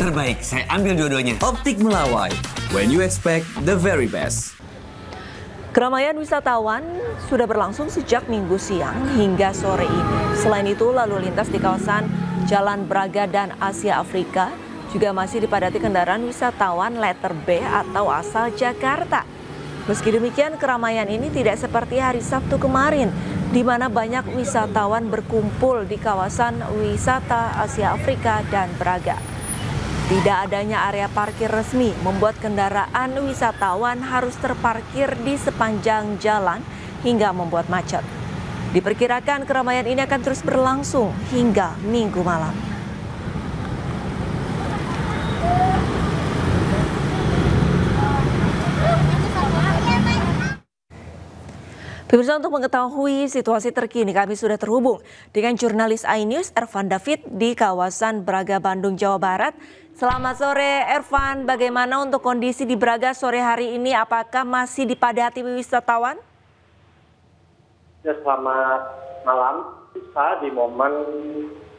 Terbaik, saya ambil dua-duanya. Optik Melawai, when you expect the very best. Keramaian wisatawan sudah berlangsung sejak Minggu siang hingga sore ini. Selain itu, lalu lintas di kawasan Jalan Braga dan Asia Afrika juga masih dipadati kendaraan wisatawan letter B atau asal Jakarta. Meski demikian, keramaian ini tidak seperti hari Sabtu kemarin, di mana banyak wisatawan berkumpul di kawasan wisata Asia Afrika dan Braga. Tidak adanya area parkir resmi membuat kendaraan wisatawan harus terparkir di sepanjang jalan hingga membuat macet. Diperkirakan keramaian ini akan terus berlangsung hingga Minggu malam. Pemirsa, untuk mengetahui situasi terkini, kami sudah terhubung dengan jurnalis iNews Ervan David di kawasan Braga, Bandung, Jawa Barat. Selamat sore Ervan, bagaimana untuk kondisi di Braga sore hari ini? Apakah masih dipadati wisatawan? Ya, selamat malam. Di momen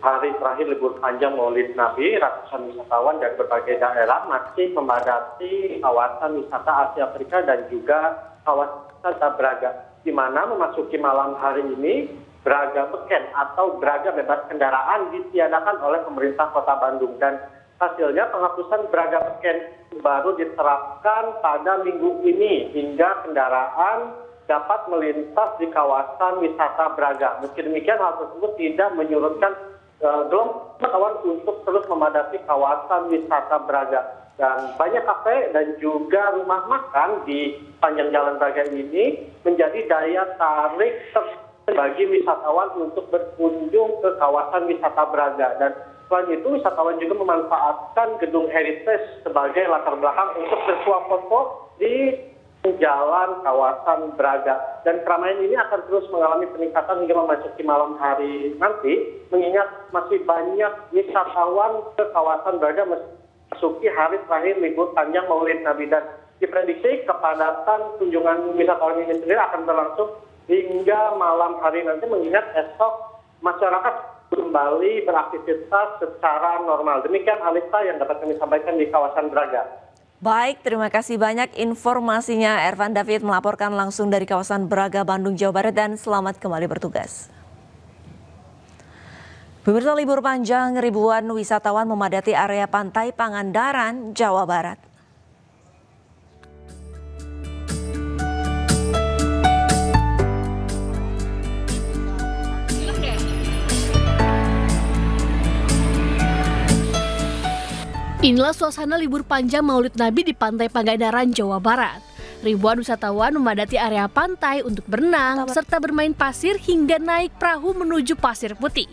hari terakhir libur panjang Maulid Nabi, ratusan wisatawan dari berbagai daerah masih memadati kawasan wisata Asia Afrika dan juga kawasan Braga, di mana memasuki malam hari ini Braga Beken atau Braga bebas kendaraan ditiadakan oleh pemerintah Kota Bandung, dan hasilnya penghapusan Braga Beken baru diterapkan pada minggu ini hingga kendaraan dapat melintas di kawasan wisata Braga. Meski demikian, hal tersebut tidak menyurutkan gelombang wisatawan untuk terus memadati kawasan wisata Braga. Dan banyak kafe dan juga rumah makan di panjang jalan Braga ini menjadi daya tarik bagi wisatawan untuk berkunjung ke kawasan wisata Braga. Dan selain itu, wisatawan juga memanfaatkan gedung heritage sebagai latar belakang untuk bersuah foto di jalan kawasan Braga. Dan keramaian ini akan terus mengalami peningkatan hingga memasuki malam hari nanti, mengingat masih banyak wisatawan ke kawasan Braga memasuki hari terakhir libur panjang Maulid Nabi, dan diprediksi kepadatan kunjungan wisatawan ini sendiri akan berlangsung hingga malam hari nanti, mengingat esok masyarakat kembali beraktivitas secara normal. Demikian Alisa yang dapat kami sampaikan di kawasan Braga. Baik, terima kasih banyak informasinya. Ervan David melaporkan langsung dari kawasan Braga, Bandung, Jawa Barat, dan selamat kembali bertugas. Pemirsa, libur panjang ribuan wisatawan memadati area pantai Pangandaran, Jawa Barat. Inilah suasana libur panjang Maulid Nabi di Pantai Pangandaran, Jawa Barat. Ribuan wisatawan memadati area pantai untuk berenang, serta bermain pasir hingga naik perahu menuju Pasir Putih.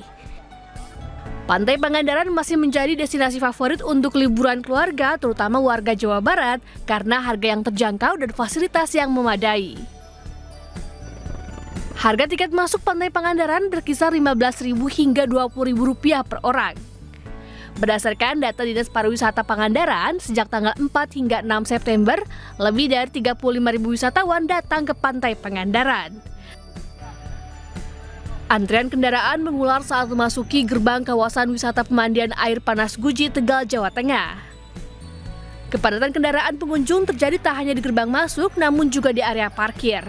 Pantai Pangandaran masih menjadi destinasi favorit untuk liburan keluarga, terutama warga Jawa Barat, karena harga yang terjangkau dan fasilitas yang memadai. Harga tiket masuk Pantai Pangandaran berkisar Rp15.000 hingga Rp20.000 per orang. Berdasarkan data Dinas Pariwisata Pangandaran, sejak tanggal 4 hingga 6 September, lebih dari 35.000 wisatawan datang ke Pantai Pangandaran. Antrian kendaraan mengular saat memasuki gerbang kawasan wisata pemandian air panas Guji, Tegal, Jawa Tengah. Kepadatan kendaraan pengunjung terjadi tak hanya di gerbang masuk, namun juga di area parkir.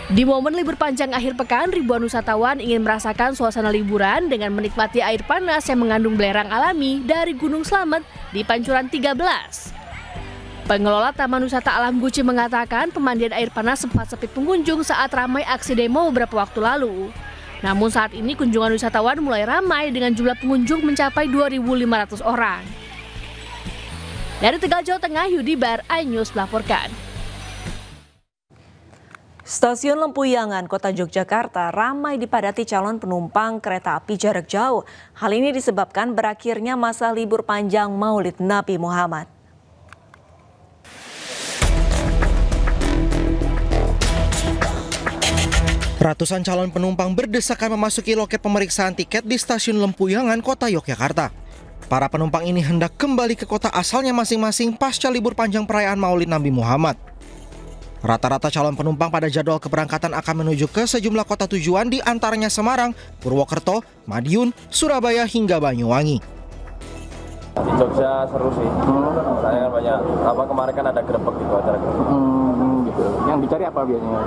Di momen libur panjang akhir pekan, ribuan wisatawan ingin merasakan suasana liburan dengan menikmati air panas yang mengandung belerang alami dari Gunung Slamet di Pancuran 13. Pengelola Taman Wisata Alam Guci mengatakan pemandian air panas sempat sepi pengunjung saat ramai aksi demo beberapa waktu lalu. Namun saat ini kunjungan wisatawan mulai ramai dengan jumlah pengunjung mencapai 2.500 orang. Dari Tegal, Jawa Tengah, Yudi Bar, iNews melaporkan. Stasiun Lempuyangan, Kota Yogyakarta ramai dipadati calon penumpang kereta api jarak jauh. Hal ini disebabkan berakhirnya masa libur panjang Maulid Nabi Muhammad. Ratusan calon penumpang berdesakan memasuki loket pemeriksaan tiket di Stasiun Lempuyangan, Kota Yogyakarta. Para penumpang ini hendak kembali ke kota asalnya masing-masing pasca libur panjang perayaan Maulid Nabi Muhammad. Rata-rata calon penumpang pada jadwal keberangkatan akan menuju ke sejumlah kota tujuan di antaranya Semarang, Purwokerto, Madiun, Surabaya hingga Banyuwangi. Di Jogja seru sih. Saya kan banyak kemarin kan ada grebek gitu, acara grebek. Gitu. Yang dicari apa biasanya?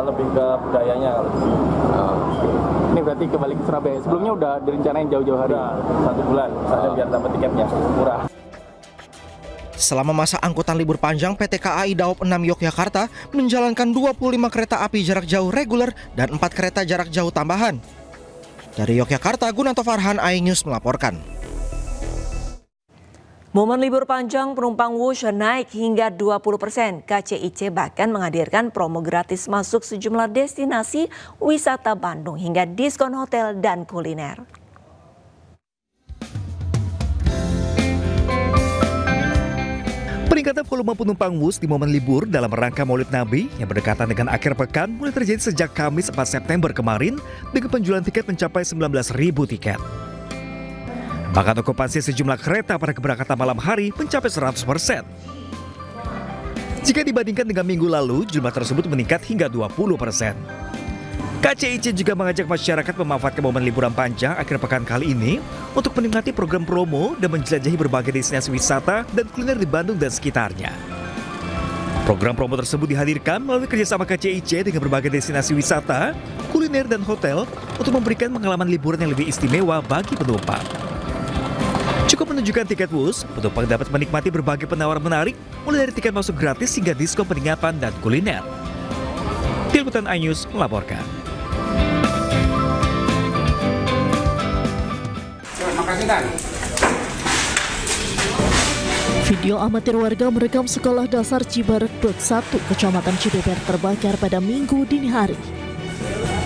Lebih ke budayanya kalau gitu. Ini berarti kembali ke Surabaya. Sebelumnya udah direncanain jauh-jauh hari? Udah 1 bulan, saya biar dapat tiketnya murah. Selama masa angkutan libur panjang, PT KAI Daop 6 Yogyakarta menjalankan 25 kereta api jarak jauh reguler dan 4 kereta jarak jauh tambahan. Dari Yogyakarta, Gunanto Farhan, iNews melaporkan. Momen libur panjang penumpang Wush naik hingga 20%. KCIC bahkan menghadirkan promo gratis masuk sejumlah destinasi wisata Bandung hingga diskon hotel dan kuliner. Peningkatan volume penumpang Wush di momen libur dalam rangka Maulid Nabi yang berdekatan dengan akhir pekan mulai terjadi sejak Kamis 4 September kemarin dengan penjualan tiket mencapai 19.000 tiket. Bahkan okupansi sejumlah kereta pada keberangkatan malam hari mencapai 100%. Jika dibandingkan dengan minggu lalu, jumlah tersebut meningkat hingga 20%. KCIC juga mengajak masyarakat memanfaatkan momen liburan panjang akhir pekan kali ini untuk menikmati program promo dan menjelajahi berbagai destinasi wisata dan kuliner di Bandung dan sekitarnya. Program promo tersebut dihadirkan melalui kerjasama KCIC dengan berbagai destinasi wisata, kuliner, dan hotel untuk memberikan pengalaman liburan yang lebih istimewa bagi penumpang. Cukup menunjukkan tiket Wush, penumpang dapat menikmati berbagai penawaran menarik mulai dari tiket masuk gratis hingga diskon penginapan dan kuliner. Tim Liputan iNews melaporkan. Video amatir warga merekam sekolah dasar Cibaret Dot 1, Kecamatan Cibeber terbakar pada Minggu dini hari.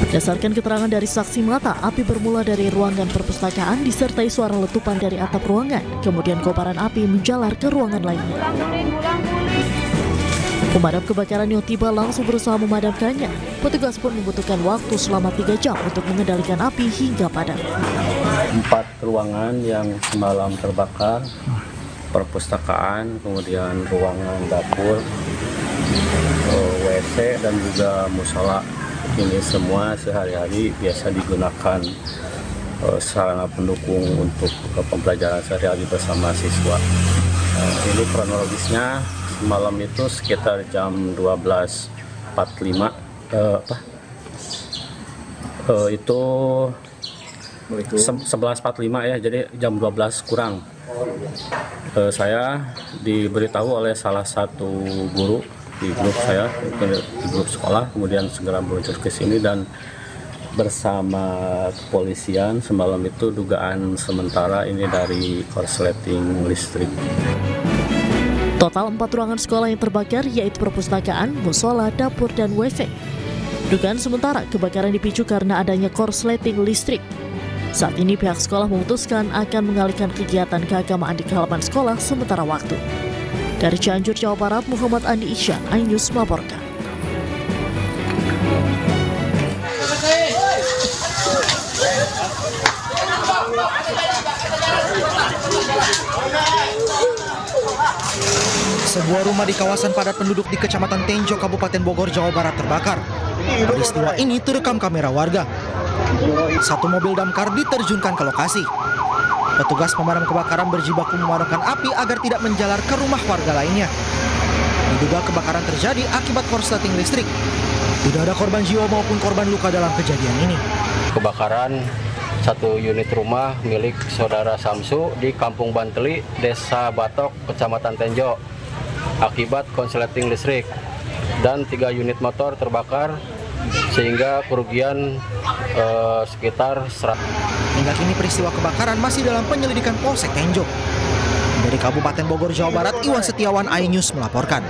Berdasarkan keterangan dari saksi mata, api bermula dari ruangan perpustakaan disertai suara letupan dari atap ruangan, kemudian kobaran api menjalar ke ruangan lainnya. Pemadam kebakaran yang tiba langsung berusaha memadamkannya. Petugas pun membutuhkan waktu selama 3 jam untuk mengendalikan api hingga padam. 4 ruangan yang semalam terbakar, perpustakaan, kemudian ruangan dapur, WC, dan juga musola. Ini semua sehari-hari biasa digunakan sarana pendukung untuk pembelajaran sehari-hari bersama siswa. Ini kronologisnya malam itu sekitar jam 12.45 itu 11.45 ya, jadi jam 12 kurang. Saya diberitahu oleh salah satu guru di grup saya, di grup sekolah, kemudian segera meluncur ke sini dan bersama kepolisian semalam itu dugaan sementara ini dari korsleting listrik. Total 4 ruangan sekolah yang terbakar yaitu perpustakaan, musola, dapur, dan WC. Dugaan sementara kebakaran dipicu karena adanya korsleting listrik. Saat ini pihak sekolah memutuskan akan mengalihkan kegiatan keagamaan di halaman sekolah sementara waktu. Dari Cianjur, Jawa Barat, Muhammad Andi Isyan, iNews melaporkan. Sebuah rumah di kawasan padat penduduk di Kecamatan Tenjo, Kabupaten Bogor, Jawa Barat terbakar. Peristiwa ini terekam kamera warga. 1 mobil damkar diterjunkan ke lokasi. Petugas pemadam kebakaran berjibaku memadamkan api agar tidak menjalar ke rumah warga lainnya. Diduga kebakaran terjadi akibat korsleting listrik. Tidak ada korban jiwa maupun korban luka dalam kejadian ini. Kebakaran 1 unit rumah milik saudara Samsu di Kampung Banteli, Desa Batok, Kecamatan Tenjo, akibat korsleting listrik, dan 3 unit motor terbakar sehingga kerugian sekitar 100. Hingga kini peristiwa kebakaran masih dalam penyelidikan Polsek Tenjo. Dari Kabupaten Bogor, Jawa Barat, Iwan Setiawan, iNews melaporkan.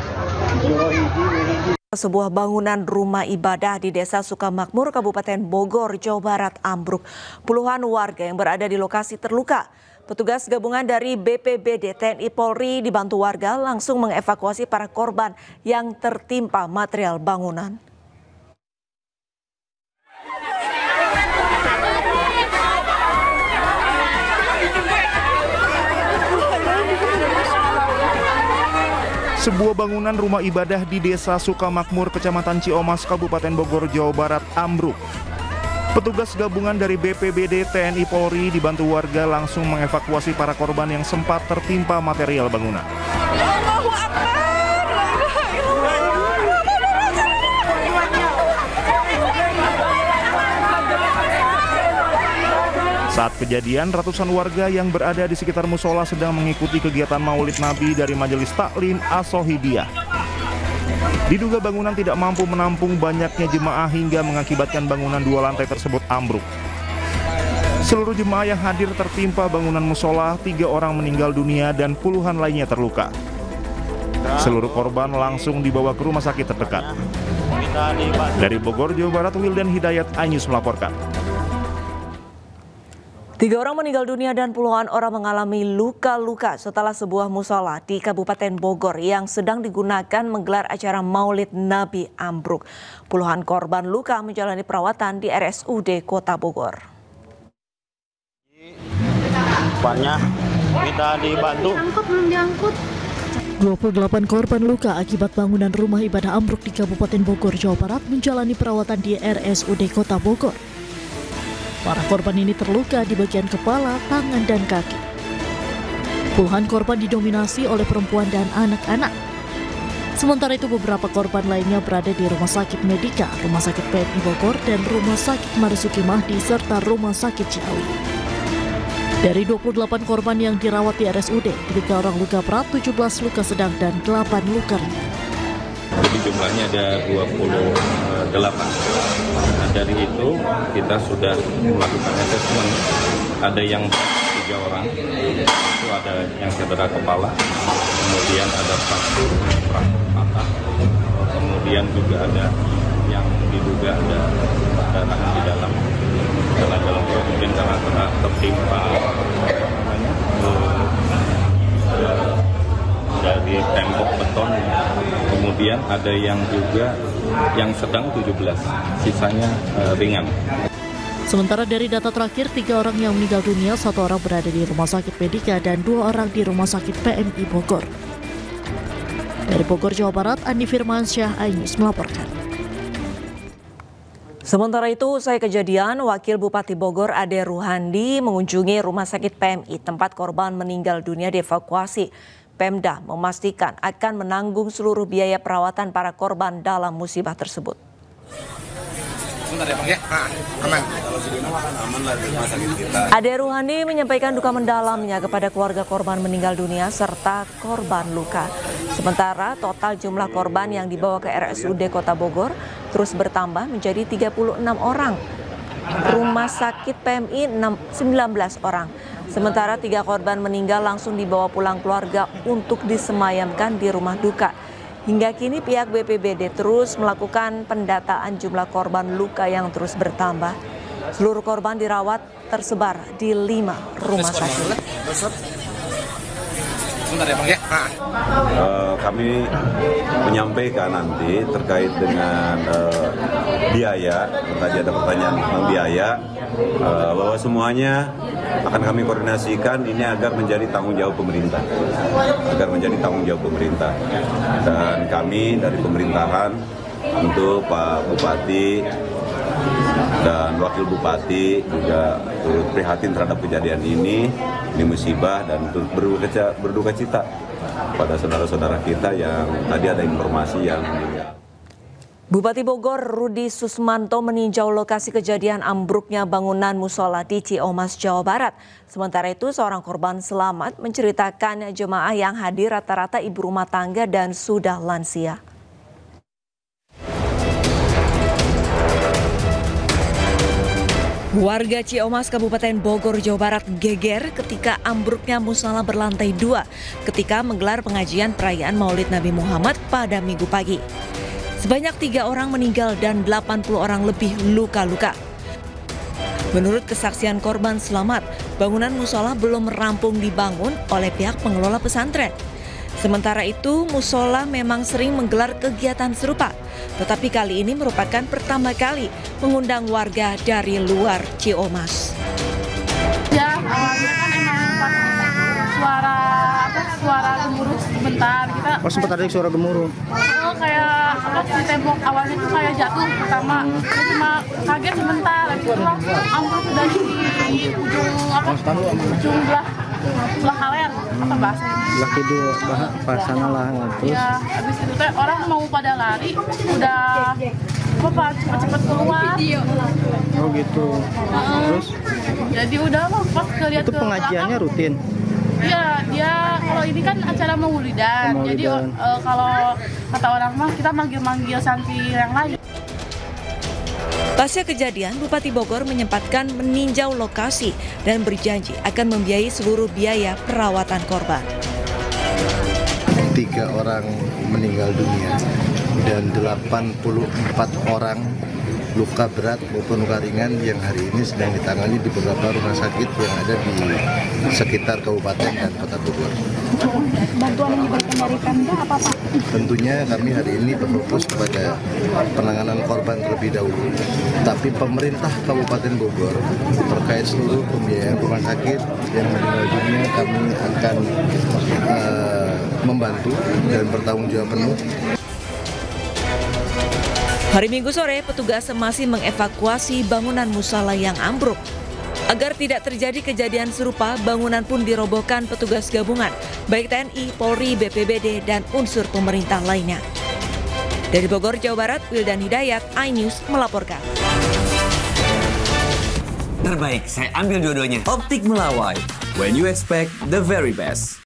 Sebuah bangunan rumah ibadah di Desa Sukamakmur, Kabupaten Bogor, Jawa Barat ambruk. Puluhan warga yang berada di lokasi terluka. Petugas gabungan dari BPBD TNI Polri dibantu warga langsung mengevakuasi para korban yang tertimpa material bangunan. Sebuah bangunan rumah ibadah di Desa Sukamakmur, Kecamatan Ciomas, Kabupaten Bogor, Jawa Barat, ambruk. Petugas gabungan dari BPBD, TNI, Polri dibantu warga langsung mengevakuasi para korban yang sempat tertimpa material bangunan. Saat kejadian, ratusan warga yang berada di sekitar musola sedang mengikuti kegiatan Maulid Nabi dari Majelis Taklim As-Sohibiyah. Diduga bangunan tidak mampu menampung banyaknya jemaah hingga mengakibatkan bangunan 2 lantai tersebut ambruk. Seluruh jemaah yang hadir tertimpa bangunan musola, 3 orang meninggal dunia dan puluhan lainnya terluka. Seluruh korban langsung dibawa ke rumah sakit terdekat. Dari Bogor, Jawa Barat, Wildan Hidayat, iNews melaporkan. 3 orang meninggal dunia dan puluhan orang mengalami luka-luka setelah sebuah musola di Kabupaten Bogor yang sedang digunakan menggelar acara Maulid Nabi ambruk. Puluhan korban luka menjalani perawatan di RSUD Kota Bogor. Banyak kita dibantu. 28 korban luka akibat bangunan rumah ibadah ambruk di Kabupaten Bogor, Jawa Barat menjalani perawatan di RSUD Kota Bogor. Para korban ini terluka di bagian kepala, tangan, dan kaki. Puluhan korban didominasi oleh perempuan dan anak-anak. Sementara itu beberapa korban lainnya berada di Rumah Sakit Medika, Rumah Sakit PMI Bogor, dan Rumah Sakit Marzuki Mahdi, serta Rumah Sakit Ciawi. Dari 28 korban yang dirawat di RSUD, 3 orang luka berat, 17 luka sedang, dan 8 luka ringan. Jadi jumlahnya ada 28. Nah, dari itu kita sudah melakukan asesmen. Ada yang 3 orang, itu ada yang cedera kepala, kemudian ada fractur patah, kemudian juga ada yang diduga ada darah di dalam kemudian karena tertimpa dari tembok beton. Kemudian ada yang juga yang sedang 17, sisanya ringan. Sementara dari data terakhir, 3 orang yang meninggal dunia, 1 orang berada di Rumah Sakit Medika dan 2 orang di Rumah Sakit PMI Bogor. Dari Bogor, Jawa Barat, Andi Firmansyah, iNews melaporkan. Sementara itu, usai kejadian, Wakil Bupati Bogor Ade Ruhandi mengunjungi Rumah Sakit PMI tempat korban meninggal dunia dievakuasi. Pemda memastikan akan menanggung seluruh biaya perawatan para korban dalam musibah tersebut. Ade Ruhandi menyampaikan duka mendalamnya kepada keluarga korban meninggal dunia serta korban luka. Sementara total jumlah korban yang dibawa ke RSUD Kota Bogor terus bertambah menjadi 36 orang. Rumah Sakit PMI 19 orang. Sementara 3 korban meninggal langsung dibawa pulang keluarga untuk disemayamkan di rumah duka. Hingga kini pihak BPBD terus melakukan pendataan jumlah korban luka yang terus bertambah. Seluruh korban dirawat tersebar di 5 rumah sakit. Kami menyampaikan nanti terkait dengan biaya, tadi ada pertanyaan tentang biaya, bahwa semuanya akan kami koordinasikan ini agar menjadi tanggung jawab pemerintah, dan kami dari pemerintahan untuk Pak Bupati dan Wakil Bupati juga turut prihatin terhadap kejadian ini musibah, dan berduka cita pada saudara-saudara kita yang tadi ada informasi yang meninggal. Bupati Bogor Rudi Susmanto meninjau lokasi kejadian ambruknya bangunan musola di Ciomas, Jawa Barat. Sementara itu seorang korban selamat menceritakan jemaah yang hadir rata-rata ibu rumah tangga dan sudah lansia. Warga Ciomas, Kabupaten Bogor, Jawa Barat geger ketika ambruknya musola berlantai 2 ketika menggelar pengajian perayaan Maulid Nabi Muhammad pada Minggu pagi. Sebanyak 3 orang meninggal dan 80 orang lebih luka-luka. Menurut kesaksian korban selamat, bangunan musola belum rampung dibangun oleh pihak pengelola pesantren. Sementara itu, musola memang sering menggelar kegiatan serupa, tetapi kali ini merupakan pertama kali mengundang warga dari luar Ciomas. Ya, awalnya kan emang pas suara gemuruh sebentar, kita Oh, sempat ada suara gemuruh. Kayak di tembok awalnya tuh kayak jatuh pertama. Saya cuma kaget sebentar, habis itu ambruk dari ujung belah kaler apa bahasanya? Belah kidul, pas sana lah terus. Ya, habis itu teh orang mau pada lari, udah cepet-cepet keluar. Oh gitu. Terus? Jadi udah pas kelihat itu pengajiannya rutin. Iya, dia kalau ini kan acara maulidan. Jadi kalau kata orang mah kita manggil-manggil santri yang lain. Pasca kejadian, Bupati Bogor menyempatkan meninjau lokasi dan berjanji akan membiayai seluruh biaya perawatan korban. 3 orang meninggal dunia dan 84 orang luka berat maupun luka ringan yang hari ini sedang ditangani di beberapa rumah sakit yang ada di sekitar Kabupaten dan Kota Bogor. Bantuan yang diberikan dari Pemda apa Pak? Tentunya kami hari ini berfokus kepada penanganan korban terlebih dahulu. Tapi pemerintah Kabupaten Bogor terkait seluruh pembiayaan rumah sakit yang meninggal dunia kami akan membantu dan bertanggung jawab penuh. Hari Minggu sore, petugas masih mengevakuasi bangunan musala yang ambruk. Agar tidak terjadi kejadian serupa, bangunan pun dirobohkan petugas gabungan, baik TNI, Polri, BPBD, dan unsur pemerintah lainnya. Dari Bogor, Jawa Barat, Wildan Hidayat, iNews melaporkan. Terbaik, saya ambil dua-duanya. Optik Melawai, when you expect the very best.